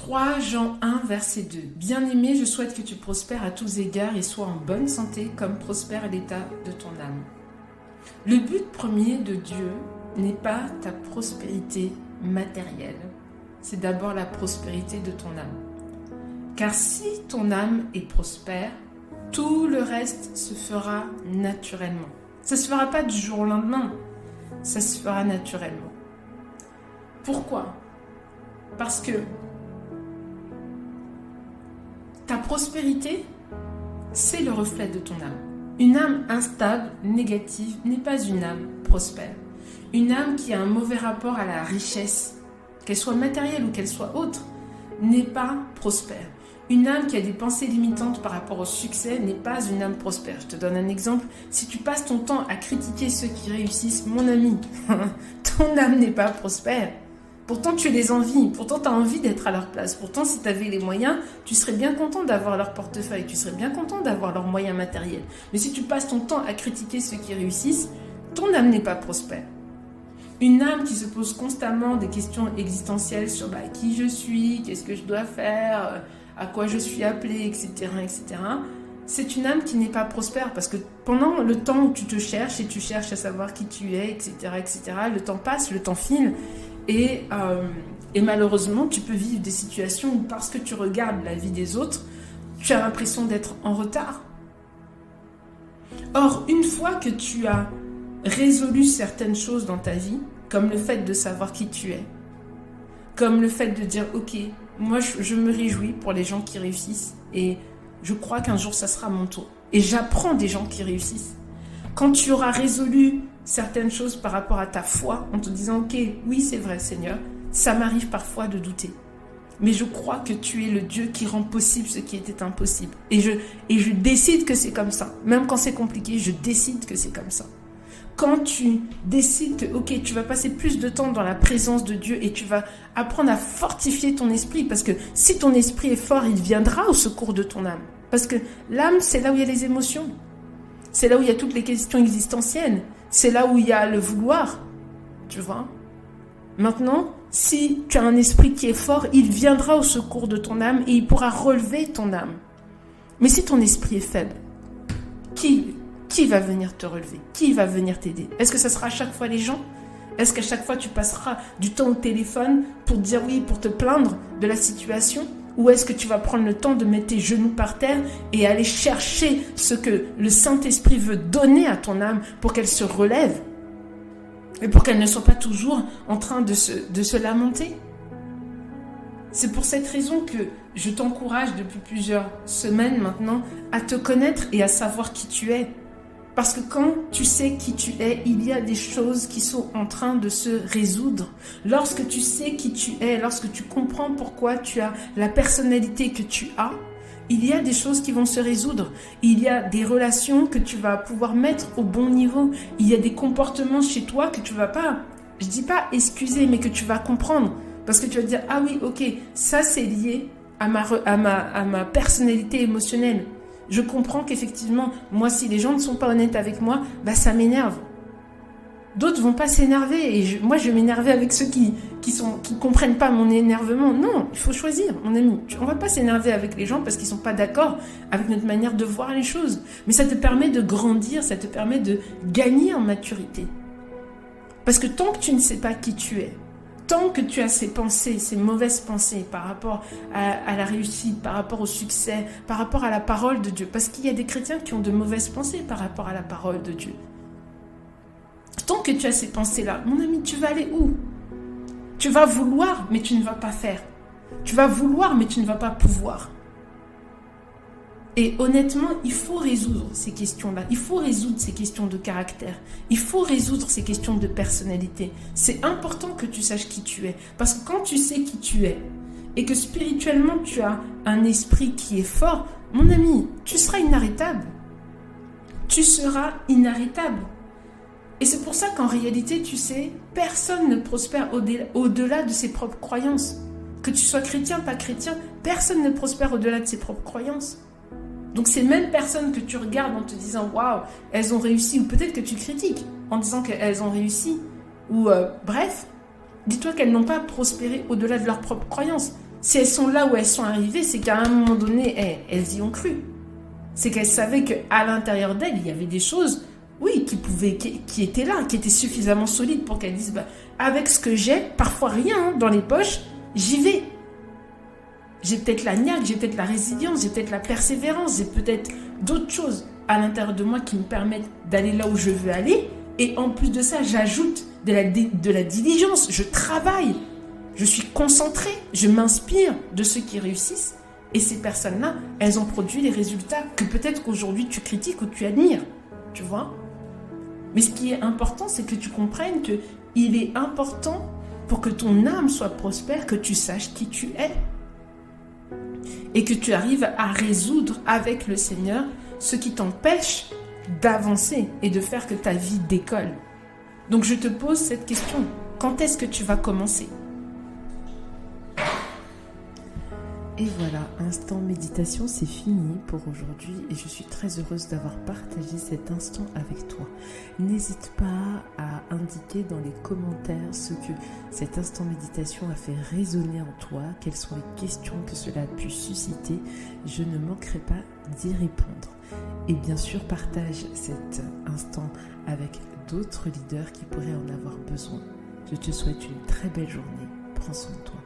3 Jean 1, verset 2. Bien-aimé, je souhaite que tu prospères à tous égards et sois en bonne santé comme prospère l'état de ton âme. Le but premier de Dieu n'est pas ta prospérité matérielle. C'est d'abord la prospérité de ton âme. Car si ton âme est prospère, tout le reste se fera naturellement. Ça ne se fera pas du jour au lendemain. Ça se fera naturellement. Pourquoi ? Parce que ta prospérité, c'est le reflet de ton âme. Une âme instable, négative, n'est pas une âme prospère. Une âme qui a un mauvais rapport à la richesse, qu'elle soit matérielle ou qu'elle soit autre, n'est pas prospère. Une âme qui a des pensées limitantes par rapport au succès n'est pas une âme prospère. Je te donne un exemple. Si tu passes ton temps à critiquer ceux qui réussissent, mon ami, ton âme n'est pas prospère. Pourtant, tu les envies. Pourtant, tu as envie d'être à leur place. Pourtant, si tu avais les moyens, tu serais bien content d'avoir leur portefeuille. Tu serais bien content d'avoir leurs moyens matériels. Mais si tu passes ton temps à critiquer ceux qui réussissent, ton âme n'est pas prospère. Une âme qui se pose constamment des questions existentielles sur qui je suis, qu'est-ce que je dois faire, à quoi je suis appelé, etc., etc., c'est une âme qui n'est pas prospère parce que pendant le temps où tu te cherches et tu cherches à savoir qui tu es, etc., etc., le temps passe, le temps file. Et malheureusement, tu peux vivre des situations où parce que tu regardes la vie des autres, tu as l'impression d'être en retard. Or, une fois que tu as résolu certaines choses dans ta vie, comme le fait de savoir qui tu es, comme le fait de dire « Ok, moi je me réjouis pour les gens qui réussissent et je crois qu'un jour ça sera mon tour. » Et j'apprends des gens qui réussissent. Quand tu auras résolu certaines choses par rapport à ta foi, en te disant « Ok, oui c'est vrai Seigneur, ça m'arrive parfois de douter. Mais je crois que tu es le Dieu qui rend possible ce qui était impossible. Et je décide que c'est comme ça. Même quand c'est compliqué, je décide que c'est comme ça. » Quand tu décides que, ok, tu vas passer plus de temps dans la présence de Dieu et tu vas apprendre à fortifier ton esprit, parce que si ton esprit est fort, il viendra au secours de ton âme. Parce que l'âme, c'est là où il y a les émotions. C'est là où il y a toutes les questions existentielles. C'est là où il y a le vouloir. Tu vois ? Maintenant, si tu as un esprit qui est fort, il viendra au secours de ton âme et il pourra relever ton âme. Mais si ton esprit est faible, qui va venir te relever? Qui va venir t'aider? Est-ce que ça sera à chaque fois les gens? Est-ce qu'à chaque fois tu passeras du temps au téléphone pour dire oui, pour te plaindre de la situation? Ou est-ce que tu vas prendre le temps de mettre tes genoux par terre et aller chercher ce que le Saint-Esprit veut donner à ton âme pour qu'elle se relève? Et pour qu'elle ne soit pas toujours en train de se lamenter? C'est pour cette raison que je t'encourage depuis plusieurs semaines maintenant à te connaître et à savoir qui tu es. Parce que quand tu sais qui tu es, il y a des choses qui sont en train de se résoudre. Lorsque tu sais qui tu es, lorsque tu comprends pourquoi tu as la personnalité que tu as, il y a des choses qui vont se résoudre. Il y a des relations que tu vas pouvoir mettre au bon niveau. Il y a des comportements chez toi que tu vas pas, je dis pas excuser, mais que tu vas comprendre. Parce que tu vas te dire, ah oui, ok, ça c'est lié à ma personnalité émotionnelle. Je comprends qu'effectivement, moi, si les gens ne sont pas honnêtes avec moi, ça m'énerve. D'autres vont pas s'énerver et moi, je vais m'énerver avec ceux qui comprennent pas mon énervement. Non, il faut choisir, mon ami. On va pas s'énerver avec les gens parce qu'ils sont pas d'accord avec notre manière de voir les choses. Mais ça te permet de grandir, ça te permet de gagner en maturité. Parce que tant que tu ne sais pas qui tu es, tant que tu as ces pensées, ces mauvaises pensées par rapport à la réussite, par rapport au succès, par rapport à la parole de Dieu, parce qu'il y a des chrétiens qui ont de mauvaises pensées par rapport à la parole de Dieu. Tant que tu as ces pensées-là, mon ami, tu vas aller où? Tu vas vouloir, mais tu ne vas pas faire. Tu vas vouloir, mais tu ne vas pas pouvoir. Et honnêtement, il faut résoudre ces questions-là. Il faut résoudre ces questions de caractère. Il faut résoudre ces questions de personnalité. C'est important que tu saches qui tu es. Parce que quand tu sais qui tu es, et que spirituellement tu as un esprit qui est fort, mon ami, tu seras inarrêtable. Tu seras inarrêtable. Et c'est pour ça qu'en réalité, tu sais, personne ne prospère au-delà de ses propres croyances. Que tu sois chrétien, pas chrétien, personne ne prospère au-delà de ses propres croyances. Donc ces mêmes personnes que tu regardes en te disant « Waouh, elles ont réussi » ou peut-être que tu critiques en disant qu'elles ont réussi ou bref, dis-toi qu'elles n'ont pas prospéré au-delà de leurs propres croyances. Si elles sont là où elles sont arrivées, c'est qu'à un moment donné, elles y ont cru. C'est qu'elles savaient qu'à l'intérieur d'elles, il y avait des choses, oui, qui étaient là, qui étaient suffisamment solides pour qu'elles disent, avec ce que j'ai, parfois rien dans les poches, j'y vais. J'ai peut-être la niaque, j'ai peut-être la résilience, j'ai peut-être la persévérance, j'ai peut-être d'autres choses à l'intérieur de moi qui me permettent d'aller là où je veux aller. Et en plus de ça, j'ajoute de la diligence, je travaille, je suis concentrée, je m'inspire de ceux qui réussissent. Et ces personnes-là, elles ont produit les résultats que peut-être qu'aujourd'hui tu critiques ou tu admires, tu vois. Mais ce qui est important, c'est que tu comprennes qu'il est important pour que ton âme soit prospère, que tu saches qui tu es. Et que tu arrives à résoudre avec le Seigneur ce qui t'empêche d'avancer et de faire que ta vie décolle. Donc je te pose cette question. Quand est-ce que tu vas commencer ? Et voilà, instant méditation, c'est fini pour aujourd'hui et je suis très heureuse d'avoir partagé cet instant avec toi. N'hésite pas à indiquer dans les commentaires ce que cet instant méditation a fait résonner en toi, quelles sont les questions que cela a pu susciter. Je ne manquerai pas d'y répondre. Et bien sûr, partage cet instant avec d'autres leaders qui pourraient en avoir besoin. Je te souhaite une très belle journée. Prends soin de toi.